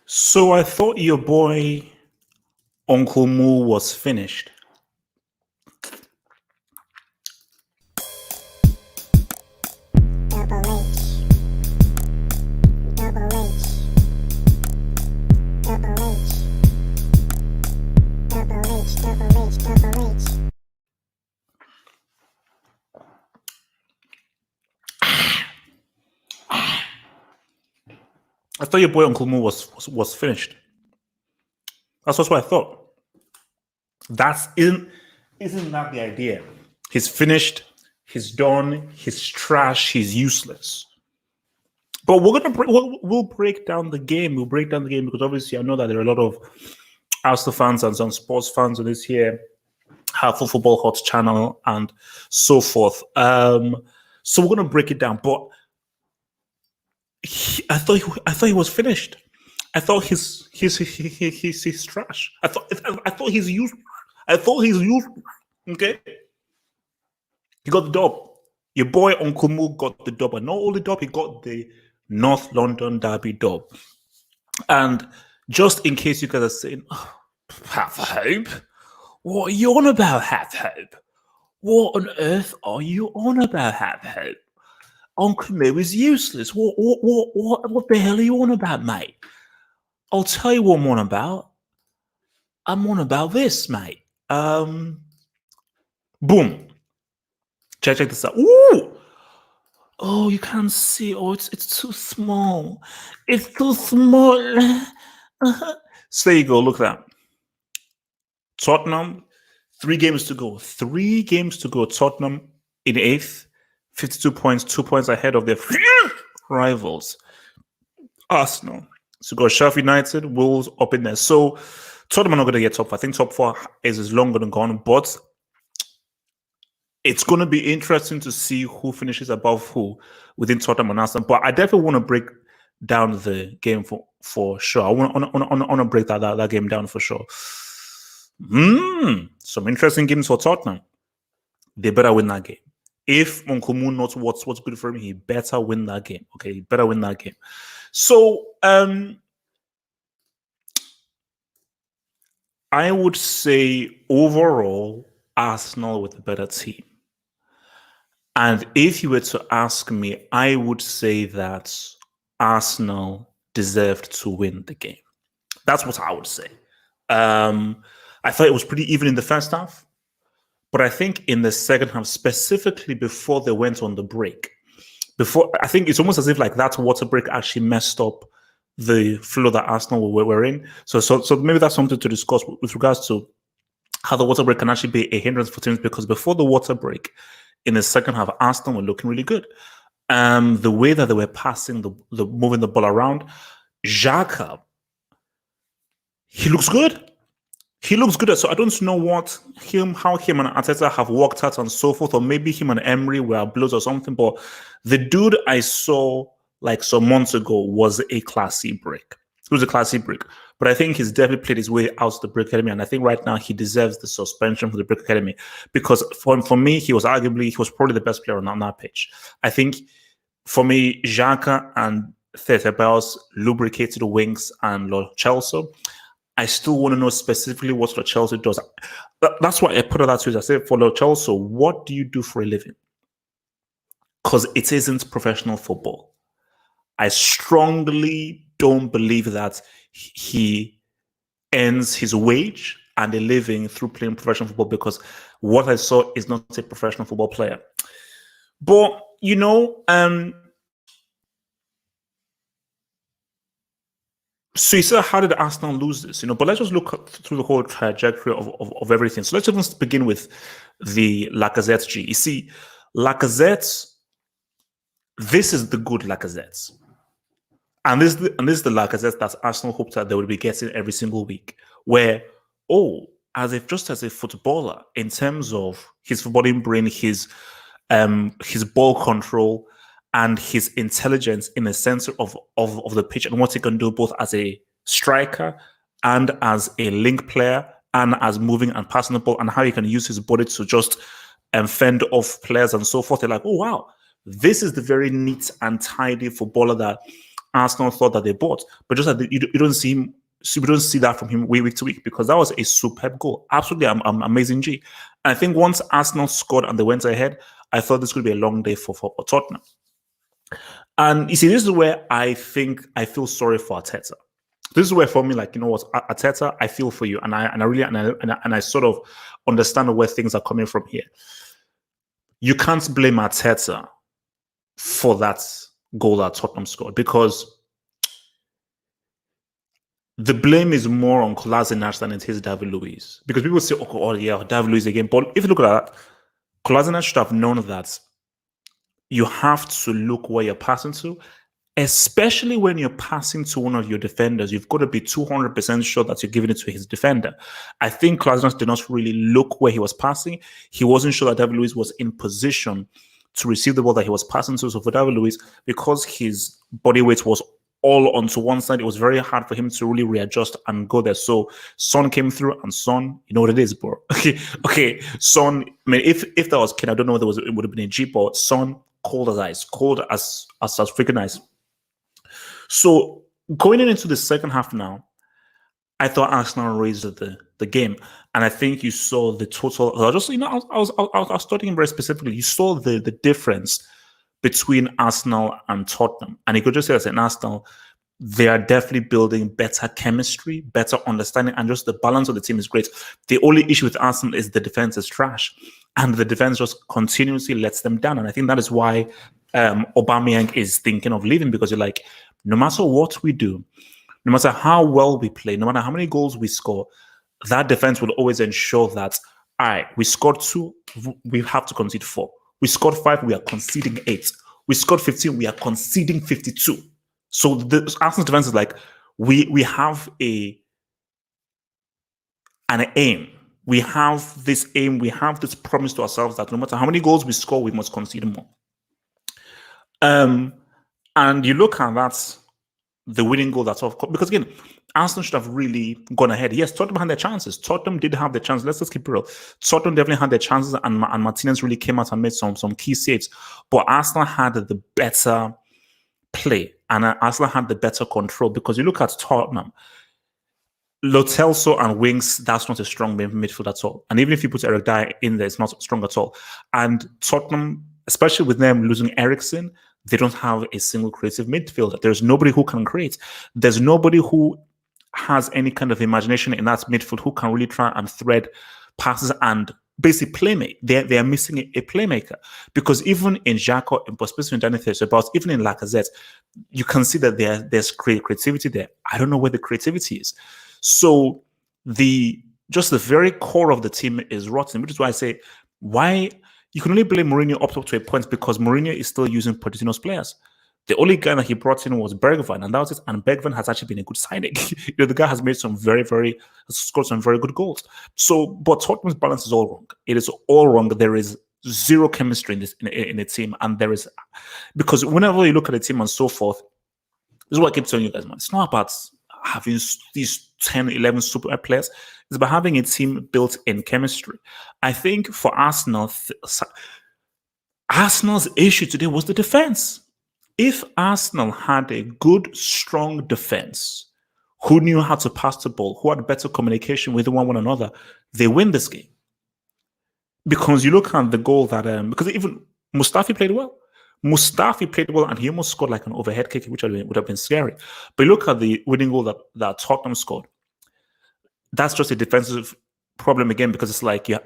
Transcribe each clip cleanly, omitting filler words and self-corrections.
So I thought your boy Uncle Moo was finished. Double H, Double H, Double H, Double H, Double H, Double H. I thought your boy Uncle Moo was finished. That's what I thought. That's isn't that the idea? He's finished. He's done. He's trash. He's useless. But we'll break down the game. We'll break down the game because obviously I know that there are a lot of Arsenal fans and some sports fans on this here Half Football Hot channel and so forth. So we're gonna break it down. But I thought he was finished. I thought he's trash. I thought he's used. I thought he's used. Okay, he got the dub. Your boy Uncle Moo got the dub, and not only dub, he got the North London Derby dub. And just in case you guys are saying, oh, "Half hope," what are you on about, half hope? What on earth are you on about, half hope? Uncle Moo is useless. What the hell are you on about, mate? I'll tell you what I'm on about. I'm on about this, mate. Boom. Check this out. Ooh. Oh, you can't see. Oh, it's too small. It's too small. So there you go. Look at that. Tottenham, 3 games to go. 3 games to go. Tottenham in eighth, 52 points, 2 points ahead of their rivals. Arsenal. So go Sheffield United, Wolves up in there. So Tottenham are not going to get top 4. I think top 4 is longer than gone, but it's going to be interesting to see who finishes above who within Tottenham and Arsenal. But I definitely want to break down the game for sure. I want to break that game down for sure. Some interesting games for Tottenham. They better win that game. If Uncle Moo knows what's good for him, he better win that game. Okay, he better win that game. So I would say overall Arsenal with a better team. And if you were to ask me, I would say that Arsenal deserved to win the game. That's what I would say. I thought it was pretty even in the first half, but I think in the second half, specifically before they went on the break, I think it's almost as if like that water break actually messed up the flow that Arsenal were in. So maybe that's something to discuss with regards to how the water break can actually be a hindrance for teams, because before the water break, in the second half, Arsenal were looking really good. The way that they were passing, the moving the ball around, Xhaka, he looks good. He looks good. So I don't know how him and Arteta have worked out and so forth, or maybe him and Emery were blows or something. But the dude I saw like some months ago was a classy break. It was a classy break. But I think he's definitely played his way out to the Brick Academy, and I think right now he deserves the suspension for the Brick Academy, because for me, he was probably the best player on that pitch. I think for me, Xhaka and Thetebels lubricated the wings and Lo Celso. I still want to know specifically what Lo Celso does. That's why I put it that to you. I said, for Lo Celso, what do you do for a living? Because it isn't professional football. I strongly don't believe that he earns his wage and a living through playing professional football, because what I saw is not a professional football player. But, so you said, how did Arsenal lose this? But let's just look through the whole trajectory of everything. So let's just begin with the Lacazette G. You see, Lacazette, this is the good Lacazette. And this is the Lacazette that Arsenal hoped that they would be getting every single week. Where, as a footballer, in terms of his footballing brain, his ball control, and his intelligence in the center of the pitch, and what he can do both as a striker and as a link player, and as moving and passing the ball, and how he can use his body to just fend off players and so forth. They're like, oh wow, this is the very neat and tidy footballer that Arsenal thought that they bought, but just that you don't see him. So we don't see that from him week to week because that was a superb goal, absolutely amazing G. And I think once Arsenal scored and they went ahead, I thought this could be a long day for Tottenham. And you see, this is where I think I feel sorry for Arteta. This is where for me, like, you know what, Arteta, I feel for you, and I really and I sort of understand where things are coming from here. You can't blame Arteta for that goal that Tottenham scored because the blame is more on Kolasinac than it is David Luiz. Because people say, oh yeah, David Luiz again. But if you look at that, Kolasinac should have known that you have to look where you're passing to, especially when you're passing to one of your defenders. You've got to be 200% sure that you're giving it to his defender. I think Kolasinac did not really look where he was passing. He wasn't sure that David Luiz was in position to receive the ball that he was passing to. So for David Luiz, because his body weight was all onto one side, it was very hard for him to really readjust and go there. So Son came through, and Son, you know what it is, bro. Okay. Son. I mean, if that was Ken, I don't know whether it would have been a Jeep, but Son, cold as ice, cold as freaking ice. So going into the second half now, I thought Arsenal raised the game, and I think you saw the total. I was studying very specifically. You saw the difference between Arsenal and Tottenham, and you could just say as in Arsenal, they are definitely building better chemistry, better understanding, and just the balance of the team is great. The only issue with Arsenal is the defense is trash, and the defense just continuously lets them down. And I think that is why Aubameyang is thinking of leaving, because you're like, no matter what we do, no matter how well we play, no matter how many goals we score, that defense will always ensure that, all right, we scored 2, we have to concede 4. We scored 5, we are conceding 8. We scored 15, we are conceding 52. So the Arsenal defense is like, we have an aim. We have this aim, we have this promise to ourselves that no matter how many goals we score, we must concede more. And you look at that, the winning goal that's off, because again, Arsenal should have really gone ahead. Yes, Tottenham had their chances. Tottenham did have their chances. Let's just keep it real. Tottenham definitely had their chances, and Martinez really came out and made some key saves. But Arsenal had the better play, and Arsenal had the better control, because you look at Tottenham, Lo Celso and wings, that's not a strong midfield at all. And even if you put Eric Dyer in there, it's not strong at all. And Tottenham, especially with them losing Eriksen, they don't have a single creative midfielder. There's nobody who can create. There's nobody who has any kind of imagination in that midfield who can really try and thread passes and basically playmate. They are missing a playmaker, because even in Xhaka, in especially in Danny Ceballos, even in Lacazette, you can see that there's creativity there. I don't know where the creativity is. So the very core of the team is rotten, which is why I say, why you can only blame Mourinho up to a point, because Mourinho is still using Pochettino's players. The only guy that he brought in was Bergwijn, and that was it. And Bergwijn has actually been a good signing. The guy has made some scored some very good goals. So, but Tottenham's balance is all wrong. It is all wrong. There is zero chemistry in the team, and there is, because whenever you look at the team and so forth, this is what I keep telling you guys, man. It's not about having these 10, 11 super players. It's about having a team built in chemistry. I think for Arsenal, Arsenal's issue today was the defense. If Arsenal had a good, strong defense, who knew how to pass the ball, who had better communication with one another, they win this game. Because you look at the goal that, because even Mustafi played well. And he almost scored like an overhead kick, which would have been scary. But you look at the winning goal that Tottenham scored. That's just a defensive problem again, because it's like, yeah,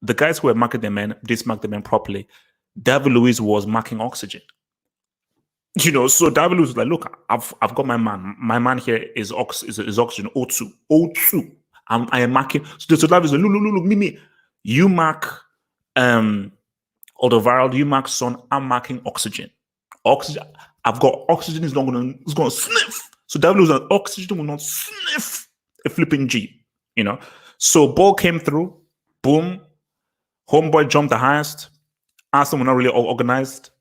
the guys who were marking their men didn't mark the men properly. David Luiz was marking Oxygen. So David Luiz was like, look, I've got my man. My man here is Oxygen, O2. I am marking. So David Luiz was like, look, me. You mark Alderweireld, you mark Son, I'm marking Oxygen. I've got Oxygen is going to sniff. So David Luiz was like, Oxygen will not sniff a flipping G. So ball came through, boom, homeboy jumped the highest. Arsenal were not really organized.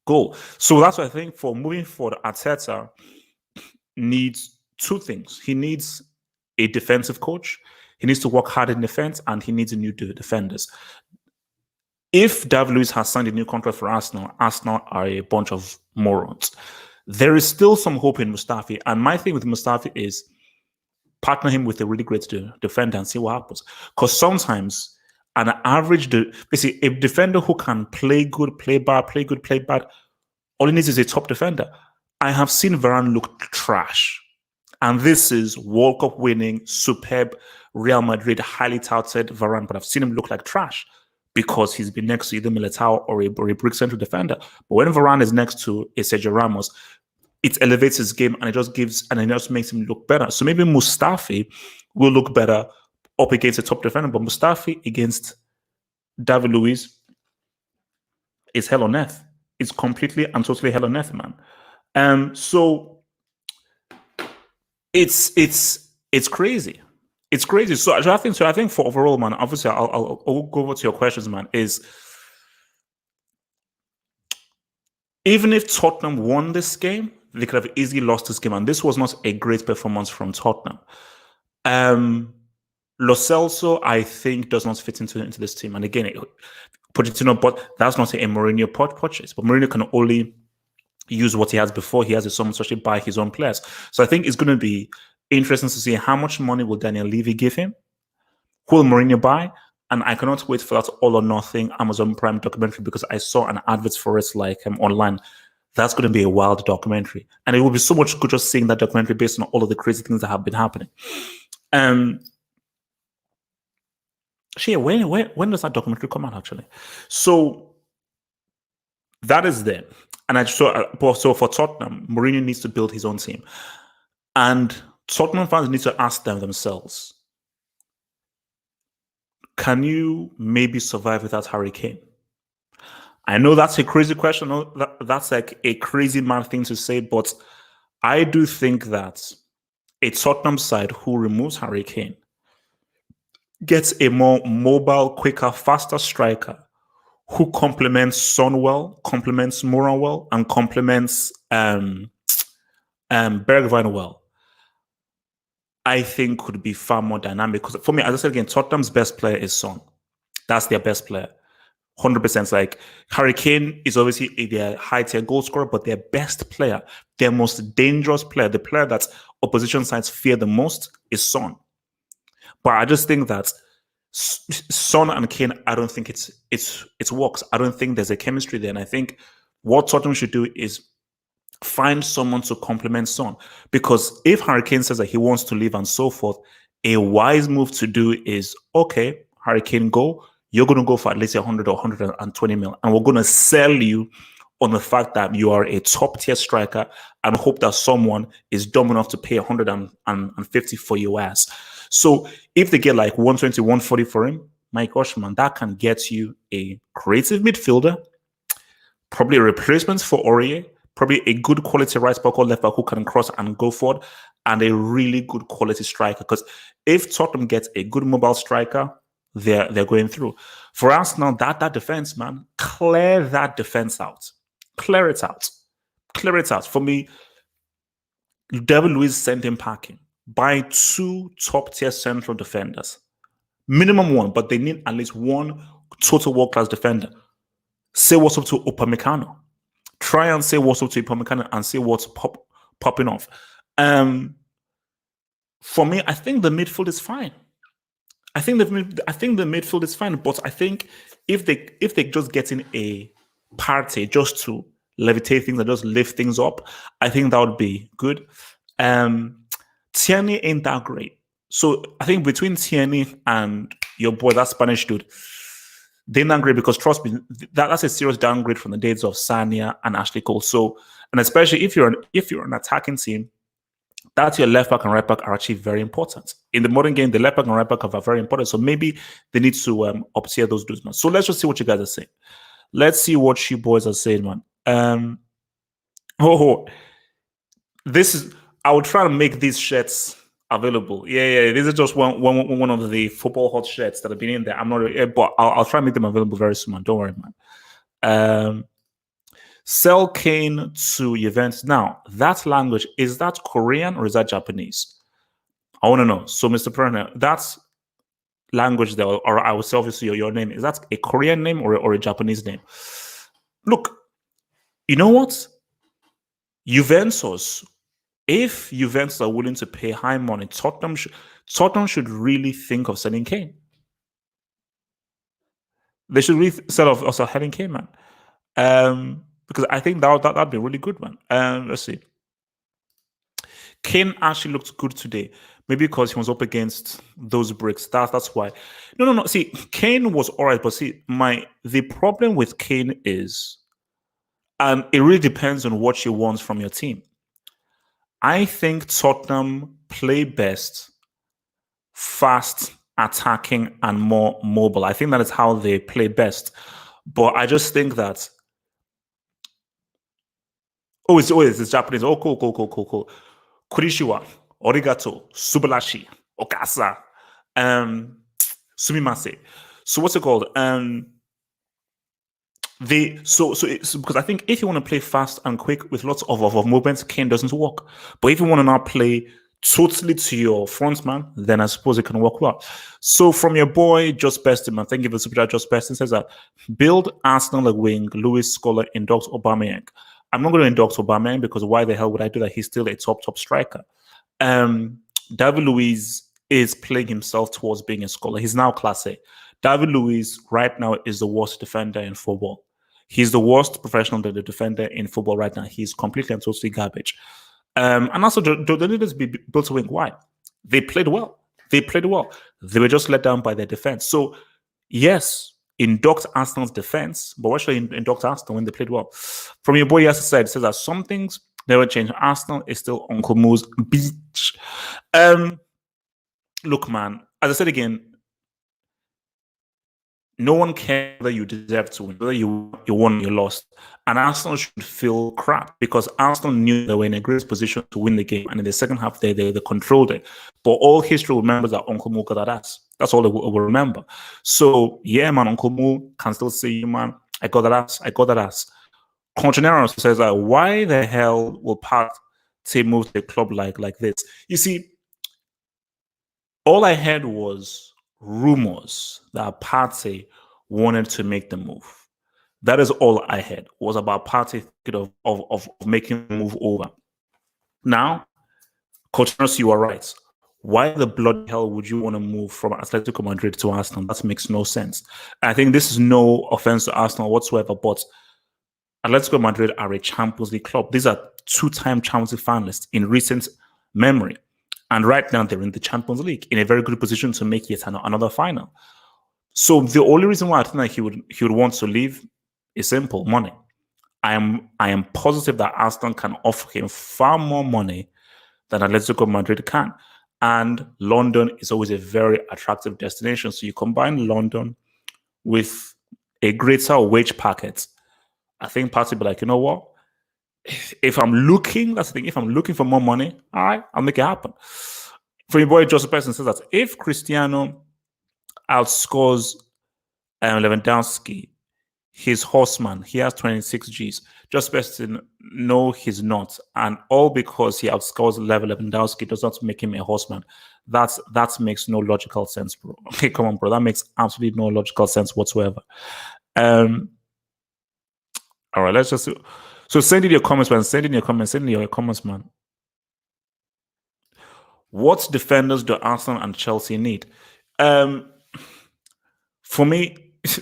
Goal. So that's what I think for moving forward, Arteta needs two things. He needs a defensive coach. He needs to work hard in defense, and he needs a new defenders. If David Luiz has signed a new contract for Arsenal, Arsenal are a bunch of morons. There is still some hope in Mustafi. And my thing with Mustafi is partner him with a really great defender and see what happens. Because sometimes an average, basically, a defender who can play good, play bad, play good, play bad, all he needs is a top defender. I have seen Varane look trash. And this is World Cup winning, superb Real Madrid, highly touted Varane, but I've seen him look like trash because he's been next to either Militao or a brick central defender. But when Varane is next to a Sergio Ramos, it elevates his game and it just makes him look better. So maybe Mustafi will look better up against a top defender, but Mustafi against David Luiz is hell on earth. It's completely and totally hell on earth, man. So it's crazy. It's crazy. So I think for overall, man, obviously I'll go over to your questions, man, is even if Tottenham won this game, they could have easily lost this game. And this was not a great performance from Tottenham. Lo Celso, I think, does not fit into this team. And again, Pochettino, but that's not a Mourinho purchase. But Mourinho can only use what he has before. He has a someone especially buy his own players. So I think it's going to be interesting to see how much money will Daniel Levy give him. Who will Mourinho buy? And I cannot wait for that All or Nothing Amazon Prime documentary because I saw an advert for it online. That's going to be a wild documentary. And it will be so much good just seeing that documentary based on all of the crazy things that have been happening. When does that documentary come out, actually? So that is there. And so for Tottenham, Mourinho needs to build his own team. And Tottenham fans need to ask themselves, can you maybe survive without Harry Kane? I know that's a crazy question. That's like a crazy man thing to say, but I do think that a Tottenham side who removes Harry Kane gets a more mobile, quicker, faster striker who complements Son well, complements Moura well, and complements Bergwijn well, I think could be far more dynamic. Because for me, as I said again, Tottenham's best player is Son. That's their best player. 100%. Like Harry Kane is obviously their high-tier goal scorer, but their best player, their most dangerous player, the player that opposition sides fear the most is Son. But I just think that Son and Kane, I don't think it works. I don't think there's a chemistry there. And I think what Tottenham should do is find someone to complement Son. Because if Harry Kane says that he wants to leave and so forth, a wise move to do is, okay, Harry Kane, go. You're going to go for at least 100 or 120 mil. And we're going to sell you on the fact that you are a top tier striker and hope that someone is dumb enough to pay 150 for your ass. So if they get like 120, 140 for him, my gosh, man, that can get you a creative midfielder, probably a replacement for Aurier, probably a good quality right back or left back who can cross and go forward, and a really good quality striker. Because if Tottenham gets a good mobile striker, they're going through. For us now, that defense, man, clear that defense out. Clear it out. Clear it out. For me, David Luiz sent him packing. Buy 2 top-tier central defenders. Minimum 1, but they need at least 1 total world-class defender. Say what's up to Upamecano. Try and say what's up to Upamecano and see what's popping off. For me, I think the midfield is fine. I think the midfield is fine, but I think if they just get in a party just to levitate things and just lift things up, I think that would be good. Tierney ain't that great. So I think between Tierney and your boy, that Spanish dude, they're not great because trust me, that's a serious downgrade from the days of Sania and Ashley Cole. So, and especially if you're an attacking team, that your left back and right back are actually very important. In the modern game, the left back and right back are very important. So maybe they need to up-tier those dudes, man. So let's just see what you guys are saying. Let's see what you boys are saying, man. This is, I will try to make these shirts available. Yeah. These are just one of the football hot shirts that have been in there. I'm not, but I'll try to make them available very soon, man. Don't worry, man. Sell Kane to Juventus. Now, that language, is that Korean or is that Japanese? I want to know. So, Mr. Perner, that's language there, or I will say obviously your name. Is that a Korean name or a Japanese name? Look, you know what? Juventus, if Juventus are willing to pay high money, Tottenham should really think of selling Kane. They should really sell off also Harry Kane, man. Because I think that'd be really good, man. Let's see. Kane actually looked good today. Maybe because he was up against those bricks. That's why. No. See, Kane was all right, but see, the problem with Kane is, it really depends on what you want from your team. I think Tottenham play best fast, attacking, and more mobile. I think that is how they play best. But I just think that it's Japanese. Oh, cool. Kurishiwa, Origato, Subalashi, Okasa, Sumimase. So what's it called? Because I think if you want to play fast and quick with lots of movements, Kane doesn't work. But if you want to now play totally to your front man, then I suppose it can work well. So from your boy Just Besting, man, thank you for the super chat. Just Besting says that build Arsenal a wing, Lewis Scholar induct Aubameyang. I'm not going to induct Aubameyang because why the hell would I do that? He's still a top striker. David Luiz is playing himself towards being a scholar. He's now class A. David Luiz right now is the worst defender in football. He's the worst professional defender in football right now. He's completely and totally garbage. And also, they needed to be built to win. Why? They played well. They were just let down by their defense. So, yes, induct Arsenal's defense, but why should I induct Arsenal when they played well? From your boy yesterday, it says that some things never change. Arsenal is still Uncle Moo's beach. Look, man, as I said again, no one cares whether you deserve to win, whether you won or you lost. And Arsenal should feel crap because Arsenal knew they were in a great position to win the game. And in the second half, they controlled it. But all history remembers that Uncle Mo got that ass. That's all they will remember. So, yeah, man, Uncle Mo can still say, man, I got that ass. Contreras says, why the hell will Partey move to a club like this? You see, all I heard was rumors that Partey wanted to make the move. That is all I heard was about Partey thinking of making the move over. Now, Coach Nurse, you are right. Why the bloody hell would you want to move from Atletico Madrid to Arsenal? That makes no sense. I think this is no offense to Arsenal whatsoever, but Atletico Madrid are a Champions League club. These are two-time Champions League finalists in recent memory. And right now, they're in the Champions League in a very good position to make yet another final. So the only reason why I think that he would want to leave is simple: money. I am positive that Arsenal can offer him far more money than Atletico Madrid can. And London is always a very attractive destination. So you combine London with a greater wage packet. I think Partey will be like, you know what? If I'm looking, that's the thing. If I'm looking for more money, all right, I'll make it happen. For your boy, Joseph Person says that if Cristiano outscores Lewandowski, his horseman, he has 26 Gs. Just Person, no, he's not. And all because he outscores Lewandowski does not make him a horseman. That makes no logical sense, bro. Okay, come on, bro. That makes absolutely no logical sense whatsoever. All right, let's just... So send in your comments, man. Send in your comments, man. What defenders do Arsenal and Chelsea need? For me,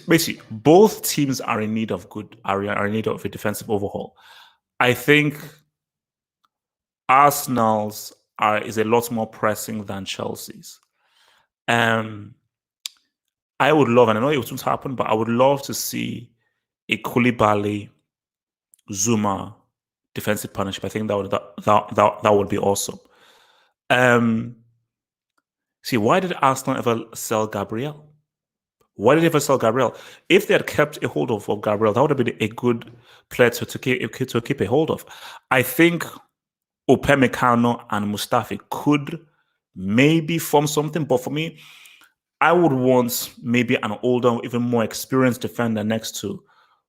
basically, both teams are in need of are in need of a defensive overhaul. I think Arsenal's is a lot more pressing than Chelsea's. I would love, and I know it won't happen, but I would love to see a Koulibaly Zuma defensive partnership. I think that would be awesome. See, why did Arsenal ever sell Gabriel? Why did they ever sell Gabriel? If they had kept a hold of Gabriel, that would have been a good player to keep a hold of. I think Upamecano and Mustafi could maybe form something, but for me, I would want maybe an older, even more experienced defender next to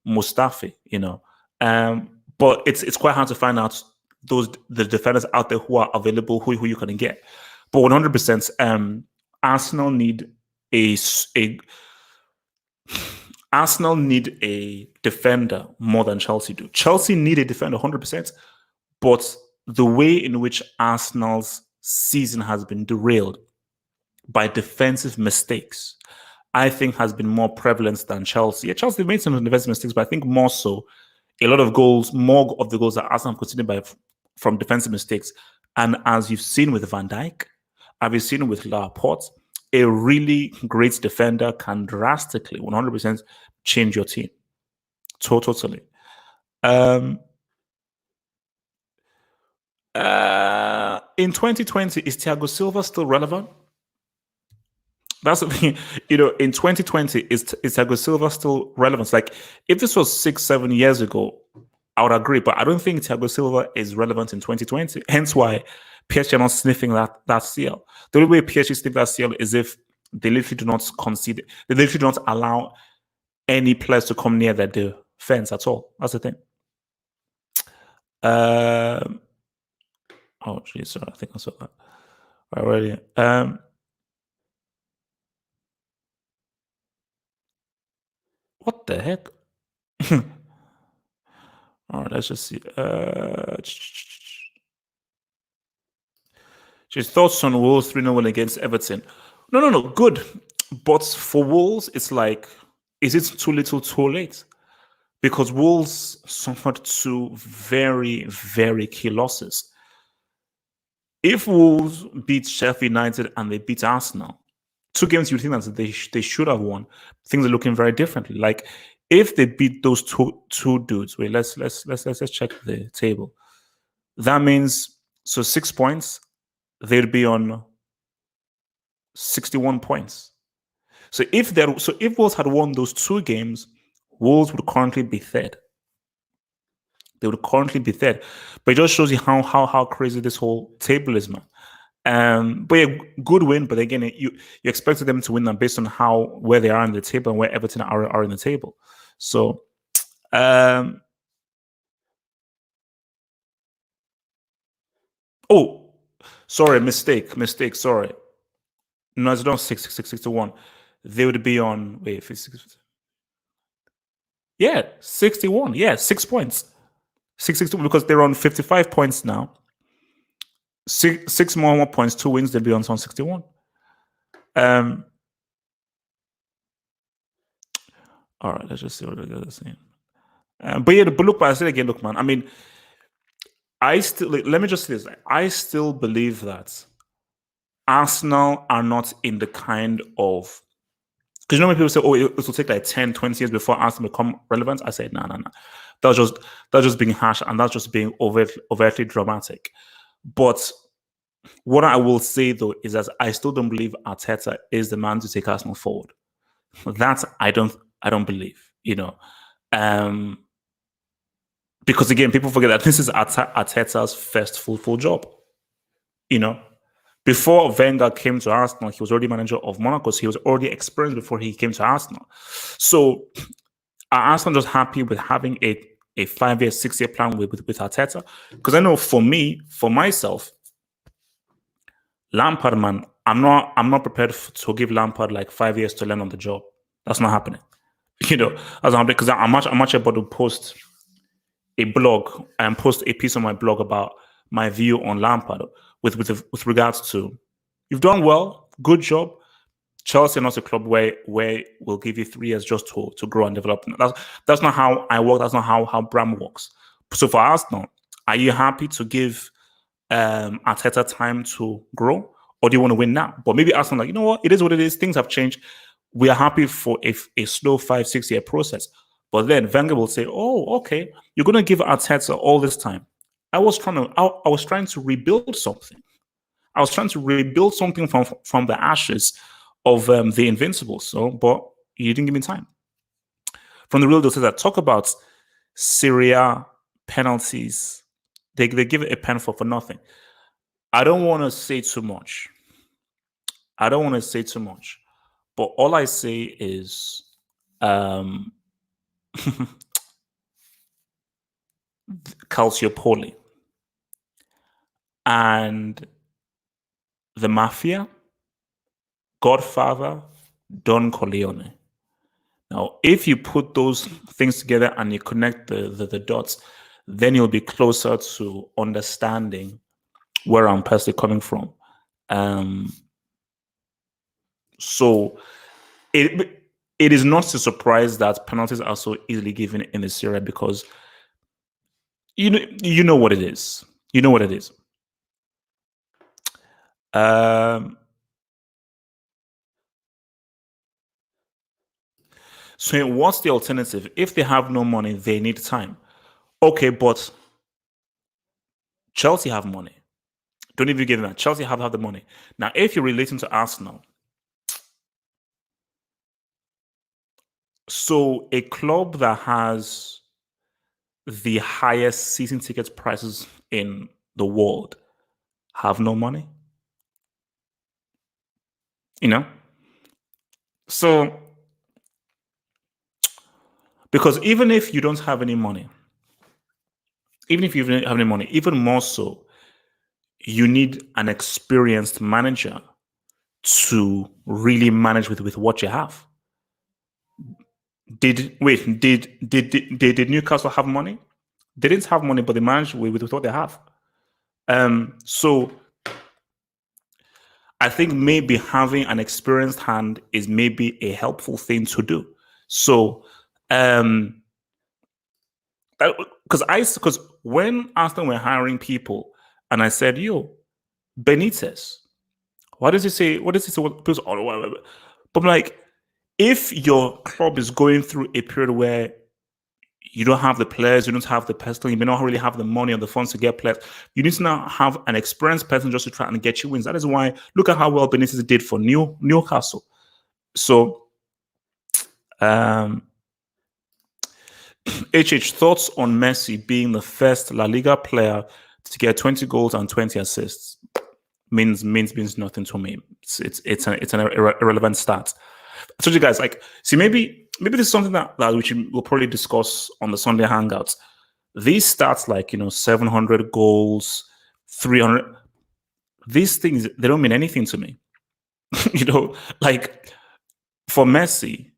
Mustafi, you know. But it's quite hard to find out the defenders out there who are available, who you can get. But 100%, Arsenal need a defender more than Chelsea do. Chelsea need a defender 100%, But the way in which Arsenal's season has been derailed by defensive mistakes, I think has been more prevalent than Chelsea. Yeah, Chelsea made some defensive mistakes, but I think more so, a lot of goals, more of the goals that Arsenal have conceded from defensive mistakes. And as you've seen with Van Dijk, as you've seen with Laporte, a really great defender can drastically, 100% change your team. Totally. In 2020, is Thiago Silva still relevant? That's the thing. In 2020, is Thiago Silva still relevant? Like, if this was 6, 7 years ago, I would agree, but I don't think Thiago Silva is relevant in 2020. Hence why PSG are not sniffing that seal. The only way PSG sniff that seal is if they literally do not concede. They literally do not allow any players to come near their defense at all. That's the thing. Oh, geez, sorry, I think I saw that already. What the heck? All right, let's just see. Just thoughts on Wolves 3-0 win against Everton. No, good. But for Wolves, it's like, is it too little, too late? Because Wolves suffered two very, very key losses. If Wolves beat Sheffield United and they beat Arsenal, two games you think that they should have won, things are looking very differently. Like if they beat those two dudes, wait, let's check the table. That means 6 points, they'd be on 61 points. So if Wolves had won those two games, Wolves would currently be third. They would currently be third. But it just shows you how crazy this whole table is, man. But yeah, good win. But again, you expected them to win them based on where they are in the table and where Everton are in the table. So, oh, sorry, mistake. Sorry, no, it's not 61. They would be on yeah, 61. Yeah, 6 points. 661 because they're on 55 points now. Six more points, 2 wins, they'll be on 61. All right, let's just see what they're saying. But look, I said again, look, man. I mean, let me just say this. I still believe that Arsenal are not in the kind of, because when people say, oh, it will take like 10, 20 years before Arsenal become relevant. I said, no. That's just being harsh and that's just being overtly dramatic. But what I will say though is that I still don't believe Arteta is the man to take Arsenal forward. That I don't believe, because again, people forget that this is Arteta's first full job. Before Wenger came to Arsenal, he was already manager of Monaco, so he was already experienced before he came to Arsenal. So are Arsenal just happy with having a 5-year, 6-year plan with Arteta? Because I know for myself, Lampard, man, I'm not prepared to give Lampard like 5 years to learn on the job. That's not happening. That's not because I'm much about to post a blog and post a piece on my blog about my view on Lampard with regards to, you've done well, good job. Chelsea not a club where we'll give you 3 years just to grow and develop. That's not how I work. That's not how Bram works. So for Arsenal, are you happy to give Arteta time to grow, or do you want to win now? But maybe Arsenal, like, you know what, it is what it is. Things have changed. We are happy for a slow 5-6 year process. But then Wenger will say, "Oh, okay, you're going to give Arteta all this time. I was trying to rebuild something. I was trying to rebuild something from the ashes of the Invincibles. So, but you didn't give me time." From the real deal, says that talk about Syria penalties. They give it a pen for nothing. I don't want to say too much. But all I say is Calciopoli and the Mafia, Godfather, Don Corleone. Now, if you put those things together and you connect the dots, then you'll be closer to understanding where I'm personally coming from. So it is not a surprise that penalties are so easily given in the Serie because you know what it is. You know what it is. So what's the alternative? If they have no money, they need time. Okay, but Chelsea have money. Don't even give them that. Chelsea have the money. Now, if you're relating to Arsenal, so a club that has the highest season ticket prices in the world have no money. You know? So, because even if you don't have any money, even if you don't have any money, even more so, you need an experienced manager to really manage with what you have. Did Newcastle have money? They didn't have money, but they managed with what they have. So I think maybe having an experienced hand is maybe a helpful thing to do. So because when Arsenal were hiring people, and I said, "Yo, Benitez, what does he say? What does he say? But I'm like, if your club is going through a period where you don't have the players, you don't have the person, you may not really have the money or the funds to get players, you need to now have an experienced person just to try and get you wins. That is why look at how well Benitez did for Newcastle. So, thoughts on Messi being the first La Liga player to get 20 goals and 20 assists means nothing to me. It's an irrelevant stat. I told you guys, like, see, maybe this is something that we'll probably discuss on the Sunday Hangouts. These stats, like 700 goals, 300, these things, they don't mean anything to me. Like for Messi,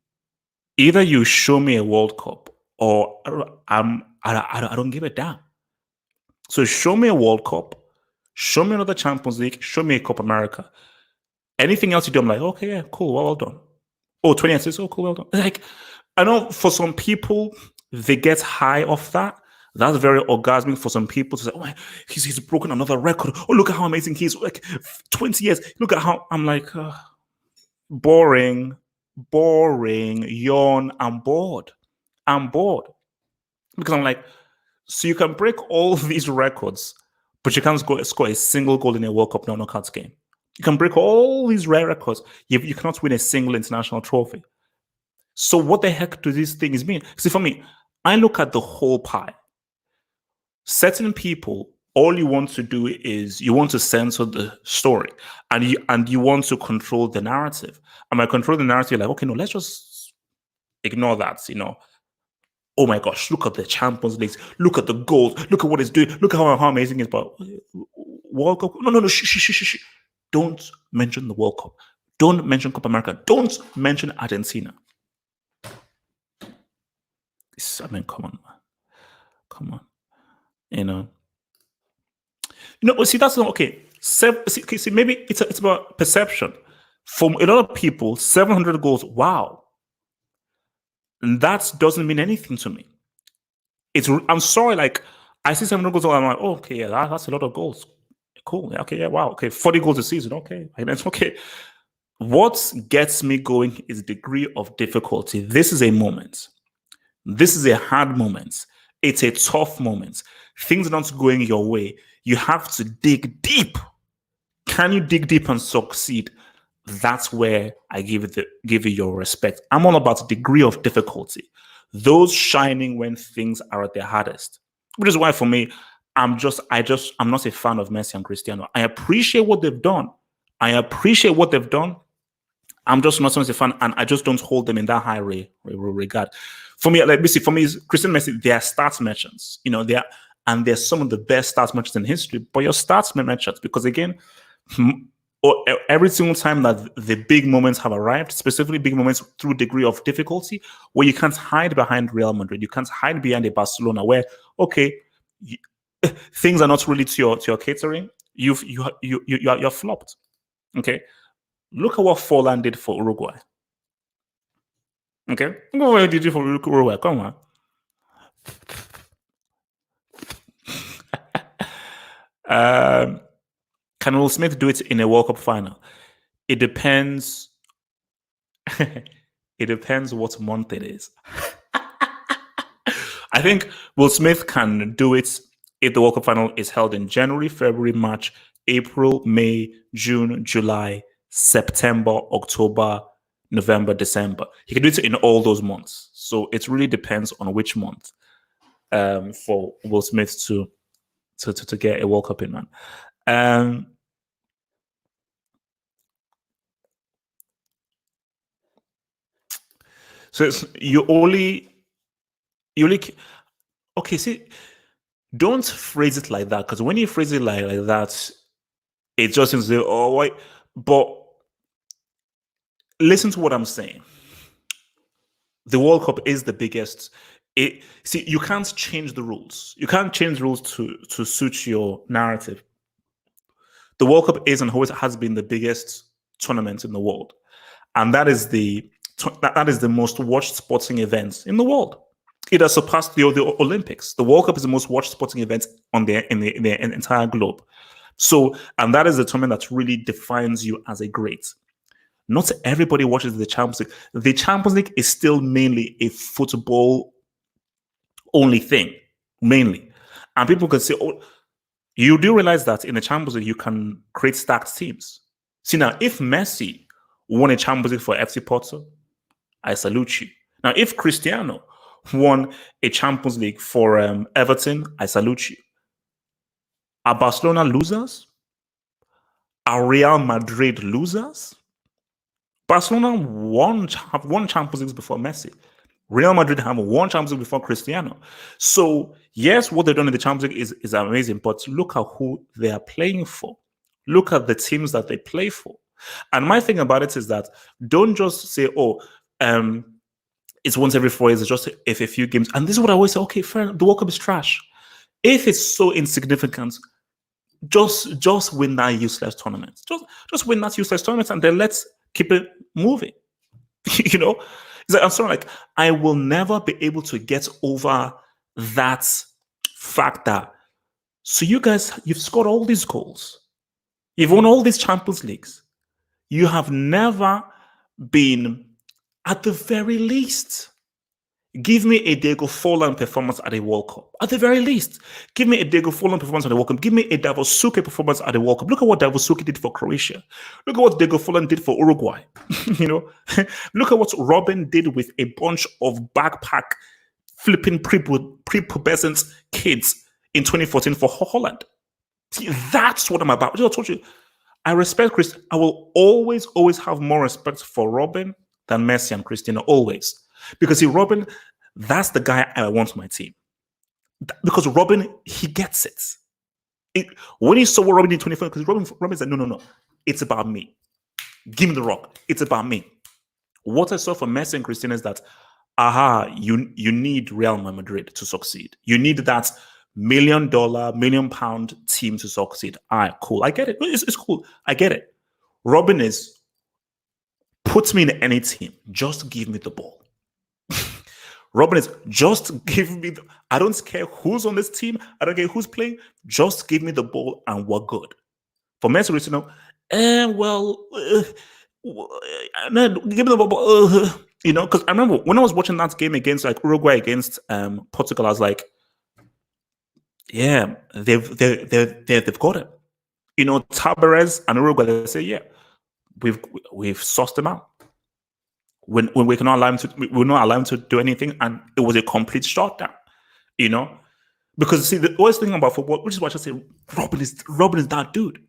either you show me a World Cup or I don't give a damn. So show me a World Cup, show me another Champions League, show me a Copa America. Anything else you do, I'm like, okay, yeah, cool, well done. Oh, 20 assists, oh, cool, well done. Like, I know for some people, they get high off that. That's very orgasmic for some people to say, oh, he's broken another record. Oh, look at how amazing he is. Like 20 years. Look at how I'm like, boring, yawn, I'm bored. Because I'm like, so you can break all these records, but you can't score a single goal in a World Cup knockouts game. You can break all these rare records. You cannot win a single international trophy. So what the heck do these things mean? See, for me, I look at the whole pie. Certain people, all you want to do is you want to censor the story and you want to control the narrative. And by control the narrative, you're like, okay, no, let's just ignore that, Oh my gosh, look at the Champions League. Look at the goals. Look at what it's doing. Look at how amazing it is. But World Cup, no, shh. Don't mention the World Cup. Don't mention Copa America. Don't mention Argentina. I mean, come on, man. Come on. See, that's not okay. See, maybe it's about perception. For a lot of people, 700 goals, wow. And that doesn't mean anything to me. I'm sorry, like, I see 700 goals, I'm like, oh, okay, yeah, that's a lot of goals. Cool. Okay, yeah, wow. Okay, 40 goals a season. Okay, that's okay. What gets me going is degree of difficulty. This is a moment. This is a hard moment. It's a tough moment. Things are not going your way. You have to dig deep. Can you dig deep and succeed? That's where I give you your respect. I'm all about degree of difficulty. Those shining when things are at their hardest. Which is why for me, I'm not a fan of Messi and Cristiano. I appreciate what they've done. I'm just not so much a fan, and I just don't hold them in that high regard. For me, Christian Messi, they are stats merchants. They're some of the best stats merchants in history. But your stats merchants, because again, every single time that the big moments have arrived, specifically big moments through degree of difficulty, where you can't hide behind Real Madrid, you can't hide behind a Barcelona, where okay, you, things are not really to your catering, you're flopped. Okay, look at what Forlan did for Uruguay. Okay, look at what he did for Uruguay. Come on. Um, can Will Smith do it in a World Cup final? It depends. It depends what month it is. I think Will Smith can do it if the World Cup final is held in January, February, March, April, May, June, July, September, October, November, December. He can do it in all those months. So it really depends on which month for Will Smith to get a World Cup in, man. Um, so you only okay. See, don't phrase it like that, because when you phrase it like that, it just seems to, oh wait. But listen to what I'm saying. The World Cup is the biggest. See, you can't change the rules. You can't change the rules to suit your narrative. The World Cup is and always has been the biggest tournament in the world, and that is the most watched sporting event in the world. It has surpassed the Olympics. The World Cup is the most watched sporting event in the entire globe. So, and that is the tournament that really defines you as a great. Not everybody watches the Champions League. The Champions League is still mainly a football only thing, mainly. And people can say, oh, you do realize that in the Champions League, you can create stacked teams. See, now, if Messi won a Champions League for FC Porto, I salute you. Now, if Cristiano won a Champions League for Everton, I salute you. Are Barcelona losers? Are Real Madrid losers? Barcelona have won Champions Leagues before Messi. Real Madrid have won Champions League before Cristiano. So, yes, what they've done in the Champions League is amazing, but look at who they are playing for. Look at the teams that they play for. And my thing about it is that don't just say, oh, it's once every 4 years, it's just if a few games. And this is what I always say, okay, fair enough, the World Cup is trash. If it's so insignificant, just win that useless tournament. Just win that useless tournament, and then let's keep it moving. you know, it's like, I'm sorry, like I will never be able to get over that fact that so you guys, you've scored all these goals, you've won all these Champions Leagues, you have never been, at the very least, give me a Diego Forlan performance at a World Cup. At the very least, give me a Diego Forlan performance at the World Cup. Give me a Davosuke performance at the World Cup. Look at what Davosuke did for Croatia. Look at what Diego Forlan did for Uruguay. Look at what Robin did with a bunch of backpack flipping prepubescent kids in 2014 for Holland. See, that's what I'm about. I told you, I respect Chris. I will always have more respect for Robin than Messi and Cristiano, always. Because see, Robin, that's the guy I want on my team. Because Robin, he gets it. When he saw what Robin did in 24, because Robin said, no, it's about me. Give me the rock. It's about me. What I saw from Messi and Cristiano is that, you need Real Madrid to succeed. You need that $1 million, £1 million team to succeed. All right, cool. I get it. It's cool. I get it. Robin is, put me in any team. Just give me the ball. Robin is, just give me I don't care who's on this team. I don't care who's playing. Just give me the ball and we're good. For Messi, give me the ball. Because I remember when I was watching that game against like Uruguay against Portugal, I was like, yeah, they've got it. Tabarez and Uruguay, they say, yeah, we've sussed them out. When we cannot allow him to, we're not allowed him to do anything, and it was a complete shutdown. Because see, the worst thing about football, which is why I say Robin is that dude,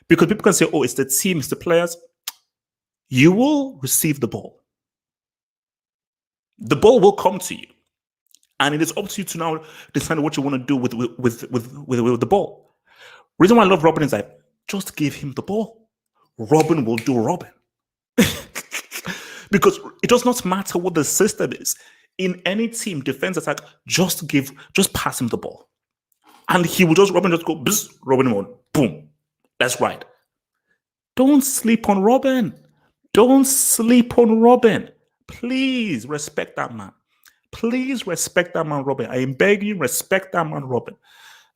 because people can say, oh, it's the team, it's the players. You will receive the ball. The ball will come to you, and it is up to you to now decide what you want to do with the ball. Reason why I love Robin is that just give him the ball. Robin will do Robin. Because it does not matter what the system is. In any team, defense attack, just pass him the ball. And Robin just go, bzz, Robin mode, boom, let's ride. Don't sleep on Robin. Don't sleep on Robin. Please respect that man. Please respect that man, Robin. I am begging you, respect that man, Robin.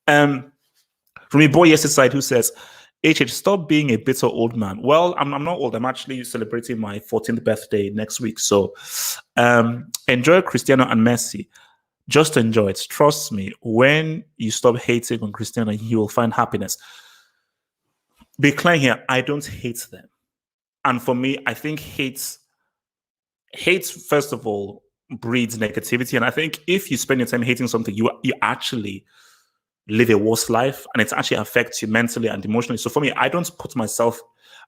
From a boy yesterday who says, HH, stop being a bitter old man. Well, I'm not old. I'm actually celebrating my 14th birthday next week. So enjoy Cristiano and Messi. Just enjoy it. Trust me, when you stop hating on Cristiano, you will find happiness. Be clear here, I don't hate them. And for me, I think hate, first of all, breeds negativity. And I think if you spend your time hating something, you actually live a worse life, and it actually affects you mentally and emotionally. So for me, I don't put myself,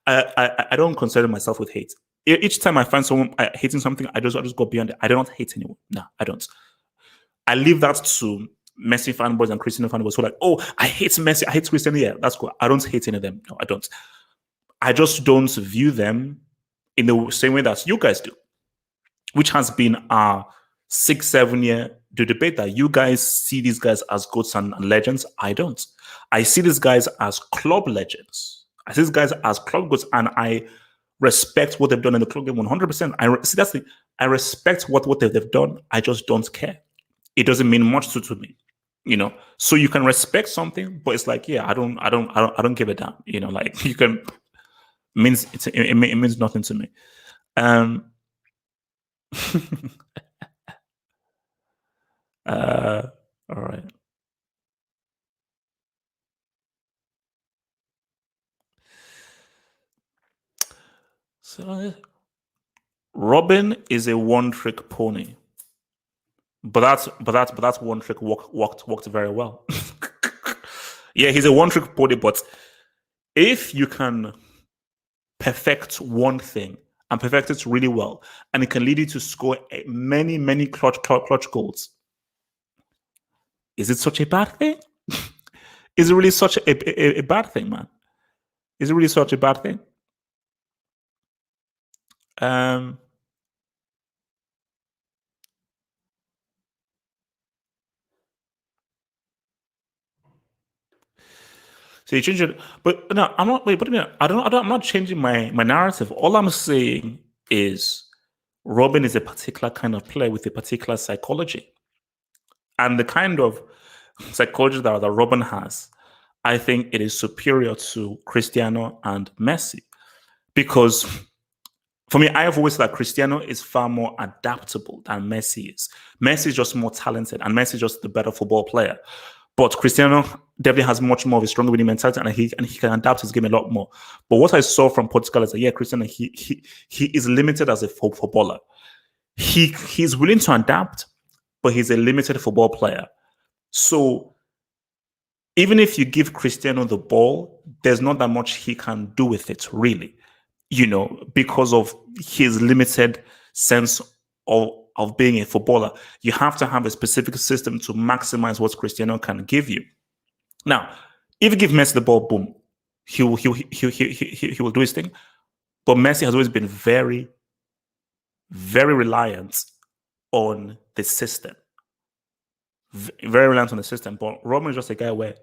I don't consider myself with hate. Each time I find someone hating something, I just go beyond it. I do not hate anyone. No, I don't. I leave that to Messi fanboys and Cristiano fanboys who are like, oh, I hate Messi, I hate Cristiano. Yeah, that's cool. I don't hate any of them. No, I don't. I just don't view them in the same way that you guys do, which has been our 6-7 year debate that you guys see these guys as goats and legends. I don't. I see these guys as club legends. I see these guys as club goats, and I respect what they've done in the club game 100%. See, that's the thing. I respect what they've done. I just don't care. It doesn't mean much to me, So you can respect something, but it's like, yeah, I don't give a damn. Like you can it means nothing to me. All right. So Robin is a one-trick pony, but that's one trick worked very well. Yeah, he's a one-trick pony, but if you can perfect one thing and perfect it really well, and it can lead you to score many clutch goals, is it such a bad thing? Is it really such a bad thing, man? Is it really such a bad thing? So you change it, but no, I'm not. Wait, but a minute. I'm not changing my narrative. All I'm saying is, Robin is a particular kind of player with a particular psychology, and the kind of psychology that Robin has, I think it is superior to Cristiano and Messi, because for me, I have always said that Cristiano is far more adaptable than Messi is. Messi is just more talented, and Messi is just the better football player. But Cristiano definitely has much more of a stronger winning mentality, and he can adapt his game a lot more. But what I saw from Portugal is that, yeah, Cristiano, he is limited as a footballer. He's willing to adapt, but he's a limited football player. So even if you give Cristiano the ball, there's not that much he can do with it, really, because of his limited sense of being a footballer. You have to have a specific system to maximize what Cristiano can give you. Now, if you give Messi the ball, boom, he will do his thing. But Messi has always been very, very reliant on the system. Very reliant on the system. But Robin is just a guy where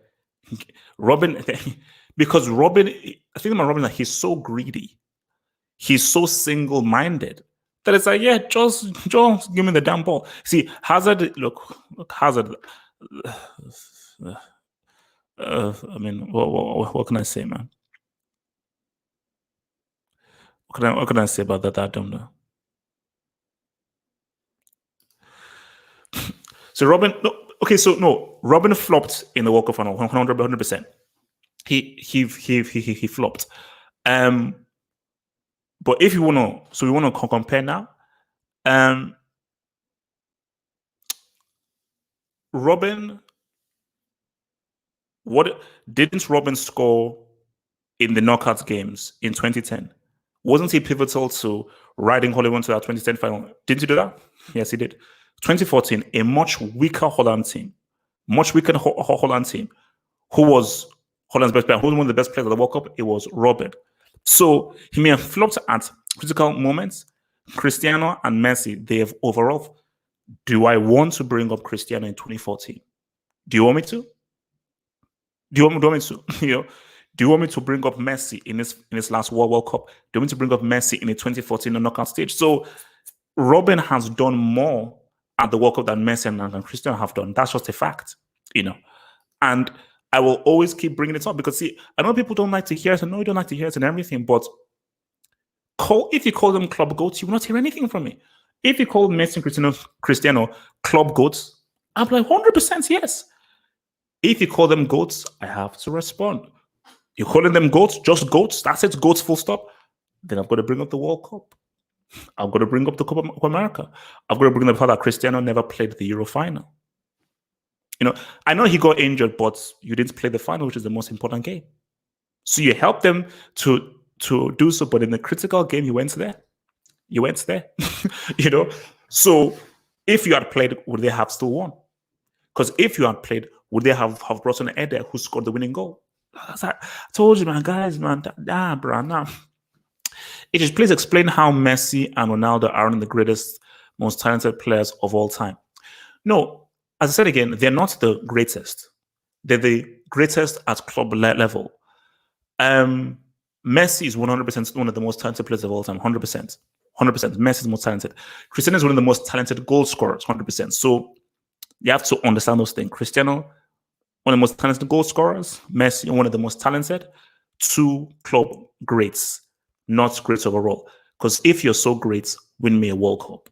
because Robin, I think about Robin, that he's so greedy, he's so single-minded that it's like, yeah, just give me the damn ball. See, Hazard, look, Hazard. I mean, what can I say, man? What can I say about that? I don't know. So Robin, no, okay, so no, Robin flopped in the World Cup final, 100%. He flopped. But if you want to, we want to compare now. Robin, what didn't Robin score in the knockout games in 2010? Wasn't he pivotal to riding Hollywood to that 2010 final? Didn't he do that? Yes, he did. 2014, a much weaker Holland team, who was Holland's best player, who was one of the best players of the World Cup. It was Robin. So he may have flopped at critical moments. Cristiano and Messi, they have overall. Do I want to bring up Cristiano in 2014? Do you want me to? do you want me to, do you want me to bring up Messi in his last World Cup? Do you want me to bring up Messi in the 2014 knockout stage? So Robin has done more at the World Cup than Messi and Cristiano have done. That's just a fact, you know. And I will always keep bringing it up because, see, I know people don't like to hear it. I know you don't like to hear it and everything, but if you call them club goats, you will not hear anything from me. If you call Messi and Cristiano club goats, I'm like 100% yes. If you call them goats, I have to respond. You're calling them goats, just goats. That's it, goats, full stop. Then I've got to bring up the World Cup. I've got to bring up the Copa America. I've got to bring up the fact that Cristiano never played the Euro final. I know he got injured, but you didn't play the final, which is the most important game. So you helped them to do so, but in the critical game, you went there. So if you had played, would they have still won? Because if you had played, would they have brought on Eder who scored the winning goal? I told you, man, guys, man, bro, nah. It is, please explain how Messi and Ronaldo are one of the greatest, most talented players of all time. No, as I said again, they're not the greatest. They're the greatest at club level. Messi is 100% one of the most talented players of all time, 100%. 100%. Messi is the most talented. Cristiano is one of the most talented goal scorers, 100%. So you have to understand those things. Cristiano, one of the most talented goal scorers. Messi, one of the most talented. Two club greats, not greats overall. Because if you're so great, win me a World Cup.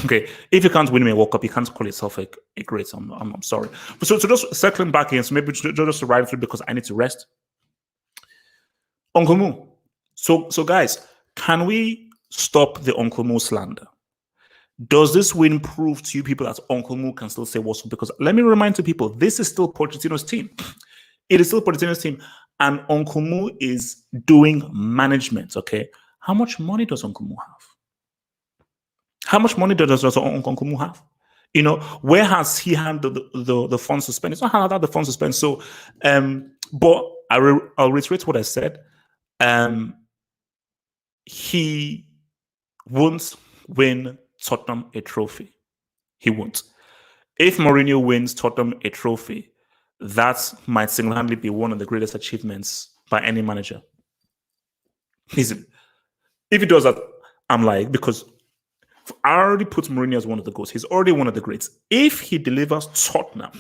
Okay, if you can't win me a World Cup, you can't call yourself a great. I'm sorry. So just circling back in, so maybe just to ride through because I need to rest. Uncle Mo. So guys, can we stop the Uncle Mo slander? Does this win prove to you people that Uncle Mo can still say what's up? Because let me remind to people, this is still Pochettino's team. It is still Pochettino's team, and Uncle Mo is doing management. Okay, how much money does Uncle Mo have? How much money does Uncle Mo have? Where has he had the funds to spend? It's not had the funds to spend. So, but I'll reiterate what I said. He won't win Tottenham a trophy. He won't. If Mourinho wins Tottenham a trophy, that might single-handedly be one of the greatest achievements by any manager. If he does that, I'm like, because I already put Mourinho as one of the goals. He's already one of the greats. If he delivers Tottenham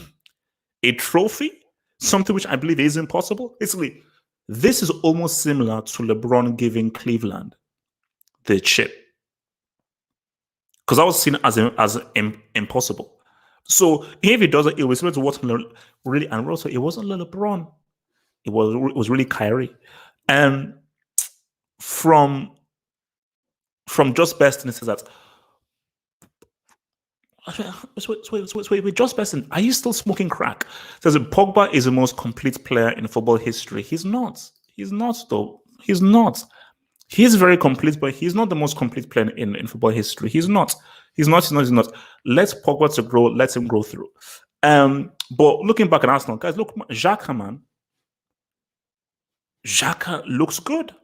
a trophy, something which I believe is impossible, basically, this is almost similar to LeBron giving Cleveland the chip. Because that was seen as impossible. So if he does it, it was similar to what really, and also it wasn't LeBron. It was really Kyrie. And from Just Best, it says that. Wait, Just Best, are you still smoking crack? It says that Pogba is the most complete player in football history. He's not. He's not, though. He's not. He's very complete, but he's not the most complete player in football history. He's not. He's not. Let Pogba to grow. Let him grow through. But looking back at Arsenal, guys, look, Xhaka, man. Xhaka looks good.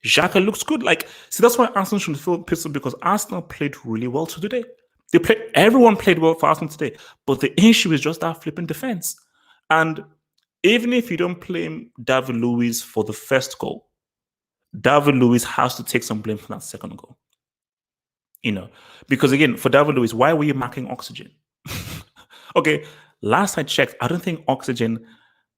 Xhaka looks good. Like, see, that's why Arsenal should feel pissed because Arsenal played really well today. Everyone played well for Arsenal today. But the issue is just that flipping defense. And even if you don't blame David Luiz for the first goal, David Luiz has to take some blame for that second goal. Because again, for David Luiz, why were you marking Oxygen? Okay, last I checked, I don't think Oxygen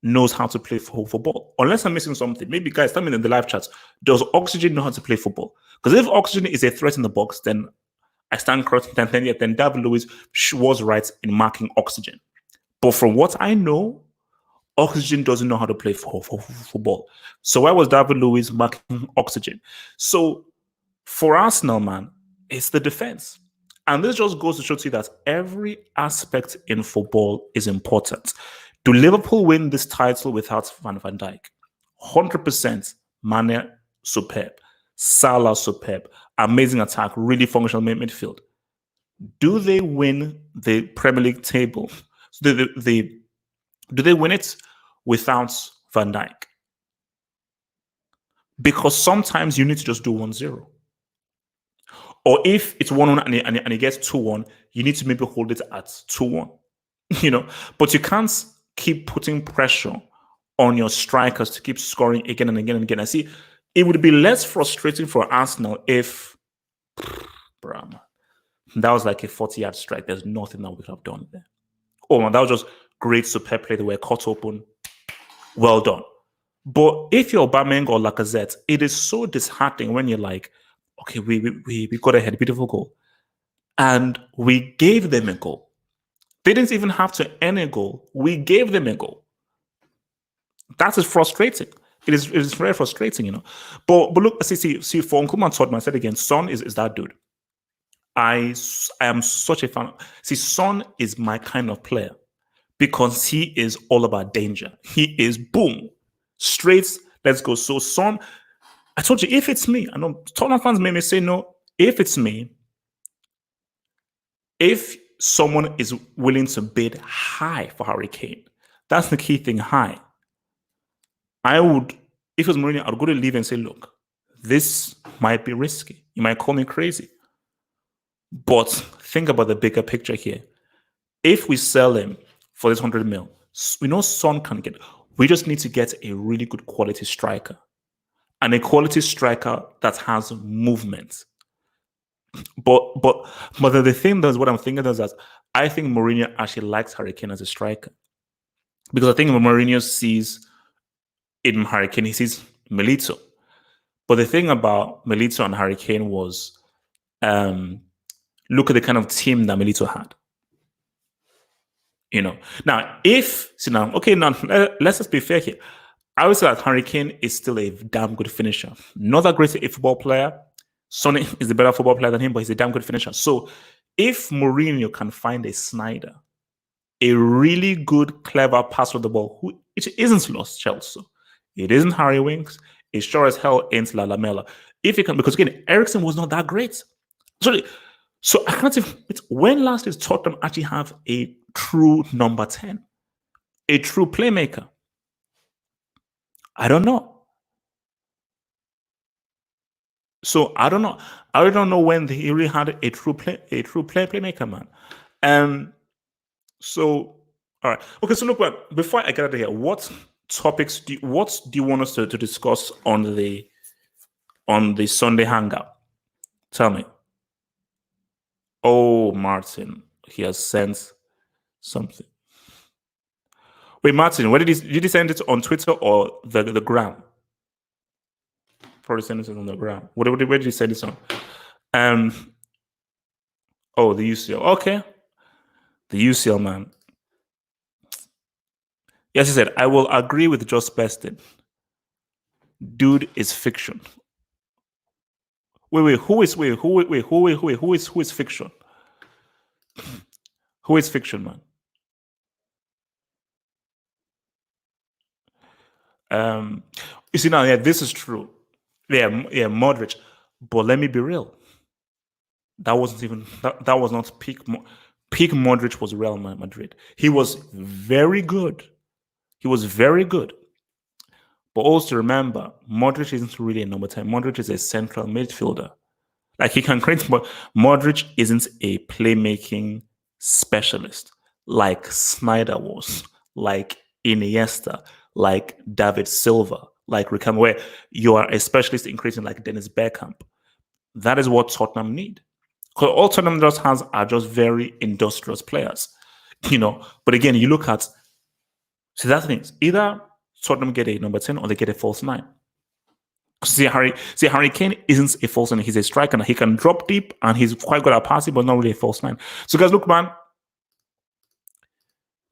knows how to play football. Unless I'm missing something. Maybe guys, tell me in the live chats, does Oxygen know how to play football? Because if Oxygen is a threat in the box, then I stand corrected, then David Luiz was right in marking Oxygen. But from what I know, Oxygen doesn't know how to play football. So why was David Luiz marking Oxygen? So for Arsenal, man, it's the defense. And this just goes to show you that every aspect in football is important. Do Liverpool win this title without Van Dijk? 100%. Mane, superb. Salah, superb. Amazing attack, really functional midfield. Do they win the Premier League table? Do they win it without Van Dijk? Because sometimes you need to just do 1-0. Or if it's 1-1 and it gets 2-1, you need to maybe hold it at 2-1. But you can't keep putting pressure on your strikers to keep scoring again and again and again. I see it would be less frustrating for Arsenal if, bruh, man, that was like a 40-yard strike. There's nothing that we could have done there. Oh man, that was just great superb play. They were cut open. Well done. But if you're Aubameyang or Lacazette, it is so disheartening when you're like, okay, we got ahead, beautiful goal. And we gave them a goal. They didn't even have to end a goal. We gave them a goal. That is frustrating. It is very frustrating, you know. But look, see for Nkrumah and Tottenham, I said again, Son is that dude. I am such a fan. See, Son is my kind of player because he is all about danger. He is boom, straight, let's go. So Son, I told you, if it's me, I know Tottenham fans may say no. If it's me, if someone is willing to bid high for Harry Kane, that's the key thing, high. I would, if it was Mourinho, I'd go to leave and say, look, this might be risky. You might call me crazy. But think about the bigger picture here. If we sell him for this 100 mil, we know Son can get. We just need to get a really good quality striker. And a quality striker that has movement. But the thing is, what I'm thinking is that I think Mourinho actually likes Harry Kane as a striker. Because I think Mourinho sees in Harry Kane, he sees Milito. But the thing about Milito and Harry Kane was, look at the kind of team that Milito had. You know, now let's just be fair here. I would say that Harry Kane is still a damn good finisher. Not that great a football player. Sonny is a better football player than him, but he's a damn good finisher. So if Mourinho can find a Snyder, a really good, clever passer of the ball, which isn't lost Chelsea, it isn't Harry Winks, it sure as hell ain't Lamela. If he can, because again, Eriksen was not that great. So I can't even, when last did Tottenham actually have a true number 10? A true playmaker? I don't know. So I don't know. I don't know when he really had a true playmaker, man. So all right. Okay, so look, before I get out of here, what topics do you want us to discuss on the Sunday hangout? Tell me. Oh, Martin, he has sent something. Wait, Martin, where did he send it on Twitter or the gram? Probably send it on the gram. Where did he send it on? Oh, the UCL. Okay, the UCL, man. Yes, he said, I will agree with Just Bested. Dude is fiction. Who is fiction? Who is fiction, man? You see now, yeah, this is true. Yeah, Modric. But let me be real. That wasn't even that was not peak. Peak Modric was Real Madrid. He was very good. He was very good. But also remember, Modric isn't really a number 10. Modric is a central midfielder. Like he can create, but Modric isn't a playmaking specialist like Snyder was, like Iniesta, like David Silva, like Ricardo, where you are a specialist in creating like Dennis Bergkamp. That is what Tottenham need. Because all Tottenham just has are just very industrious players, you know. But again, you look at, so that's the thing. Either Tottenham get a number 10 or they get a false 9. See, Harry Kane isn't a false 9. He's a striker. He can drop deep and he's quite good at passing, but not really a false 9. So guys, look, man,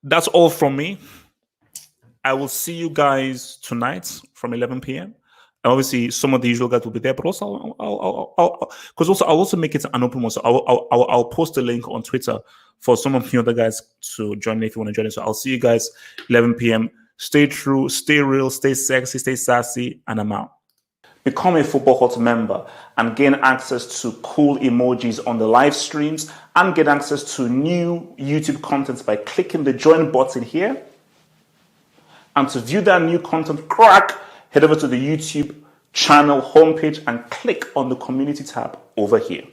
that's all from me. I will see you guys tonight from 11 p.m. Obviously, some of the usual guys will be there, but also I'll also make it an open one. So I'll post a link on Twitter for some of the other guys to join me if you want to join us. So I'll see you guys 11 p.m. Stay true, stay real, stay sexy, stay sassy, and I'm out. Become a Football Hut member and gain access to cool emojis on the live streams and get access to new YouTube content by clicking the join button here. And to view that new content, head over to the YouTube channel homepage and click on the community tab over here.